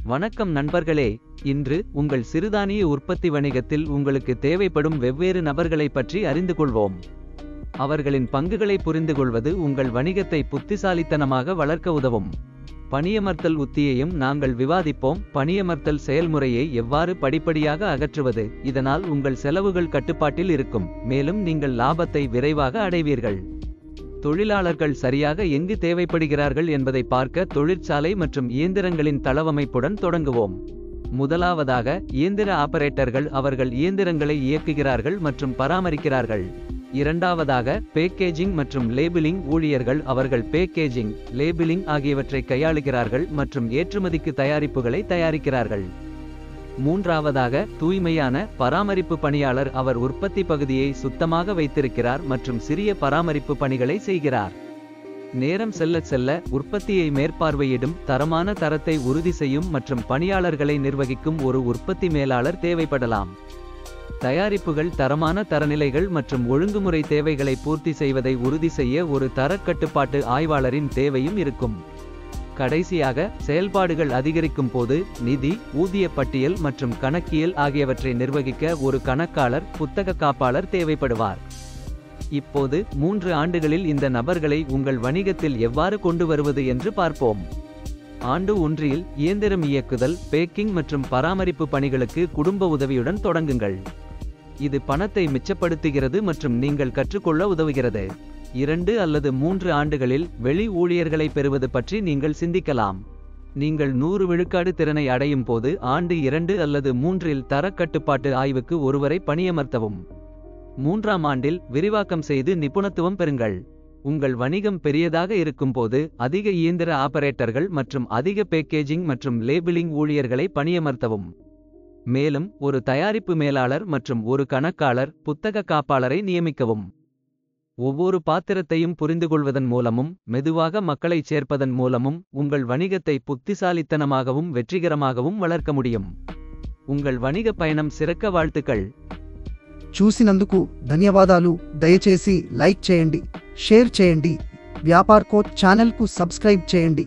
வணக்கம் நண்பர்களே. இன்று உங்கள் சிறுதானிய உற்பத்தி வணிகத்தில் உங்களுக்கு தேவைப்படும் வெவ்வேறு நபர்களைப் பற்றி அறிந்து கொள்வோம். அவர்களின் பங்குகளை புரிந்துகொள்வது உங்கள் வணிகத்தை புத்திசாலித்தனமாக வளர்க்க உதவும். பணியமர்த்தல் உத்தியையும் நாங்கள் விவாதிப்போம். பணியமர்த்தல் செயல்முறையை எவ்வாறு படிப்படியாக அகற்றுவது, இதனால் உங்கள் செலவுகள் கட்டுப்பாட்டில் இருக்கும், மேலும் நீங்கள் லாபத்தை விரைவாக அடைவீர்கள். தொழிலாளர்கள் சரியாக எங்கு தேவைப்படுகிறார்கள் என்பதை பார்க்க தொழிற்சாலை மற்றும் இயந்திரங்களின் தளவமைப்புடன் தொடங்குவோம். முதலாவதாக, இயந்திர ஆபரேட்டர்கள் அவர்கள் இயந்திரங்களை இயக்குகிறார்கள் மற்றும் பராமரிக்கிறார்கள். இரண்டாவதாக, பேக்கேஜிங் மற்றும் லேபிளிங் ஊழியர்கள் அவர்கள் பேக்கேஜிங், லேபிளிங் ஆகியவற்றை கையாளுகிறார்கள் மற்றும் ஏற்றுமதிக்கு தயாரிப்புகளை தயாரிக்கிறார்கள். மூன்றாவதாக, தூய்மையான பராமரிப்பு பணியாளர் அவர் உற்பத்தி பகுதியை சுத்தமாக வைத்திருக்கிறார் மற்றும் சிறிய பராமரிப்பு பணிகளை செய்கிறார். நேரம் செல்ல செல்ல உற்பத்தியை மேற்பார்வையிடும், தரமான தரத்தை உறுதி செய்யும் மற்றும் பணியாளர்களை நிர்வகிக்கும் ஒரு உற்பத்தி மேலாளர் தேவைப்படலாம். தயாரிப்புகள் தரமான தரநிலைகள் மற்றும் ஒழுங்குமுறை தேவைகளை பூர்த்தி செய்வதை உறுதி செய்ய ஒரு தரக்கட்டுப்பாட்டு ஆய்வாளரின் தேவையும் இருக்கும். கடைசியாக, செயல்பாடுகள் அதிகரிக்கும் போது நிதி, ஊதிய பட்டியல் மற்றும் கணக்கியல் ஆகியவற்றை நிர்வகிக்க ஒரு கணக்காளர், புத்தக காப்பாளர் தேவைப்படுவார். இப்போது 3 ஆண்டுகளில் இந்த நபர்களை உங்கள் வணிகத்தில் எவ்வாறு கொண்டு வருவது என்று பார்ப்போம். ஆண்டு 1இல் இயந்திரம் இயக்குதல், பேக்கிங் மற்றும் பராமரிப்பு பணிகளுக்கு குடும்ப உதவியுடன் தொடங்குங்கள். இது பணத்தை மிச்சப்படுத்துகிறது மற்றும் நீங்கள் கற்றுக்கொள்ள உதவுகிறது. 2 அல்லது 3 ஆண்டுகளில் வெளி ஊழியர்களை பெறுவது பற்றி நீங்கள் சிந்திக்கலாம். நீங்கள் 100 விழுக்காடு திறனை அடையும் போது ஆண்டு 2 அல்லது 3இல் தரக்கட்டுப்பாட்டு ஆய்வுக்கு ஒருவரை பணியமர்த்தவும். 3ஆம் ஆண்டில் விரிவாக்கம் செய்து நிபுணத்துவம் பெறுங்கள். உங்கள் வணிகம் பெரியதாக இருக்கும்போது அதிக இயந்திர ஆபரேட்டர்கள் மற்றும் அதிக பேக்கேஜிங் மற்றும் லேபிளிங் ஊழியர்களை பணியமர்த்தவும். மேலும் ஒரு தயாரிப்பு மேலாளர் மற்றும் ஒரு கணக்காளர், புத்தக காப்பாளரை நியமிக்கவும். ஒவ்வொரு பாத்திரத்தையும் புரிந்துகொள்வதன் மூலமும் மெதுவாக மக்களைச் சேர்ப்பதன் மூலமும் உங்கள் வணிகத்தை புத்திசாலித்தனமாகவும் வெற்றிகரமாகவும் வளர்க்க முடியும். உங்கள் வணிக பயணம் சிறக்க வாழ்த்துக்கள். చూసినందుకు ధన్యవాదాలు. దయచేసి లైక్ చేయండి, షేర్ చేయండి, వ్యాపార్ కోచ్ ఛానల్కు సబ్స్క్రైబ్ చేయండి.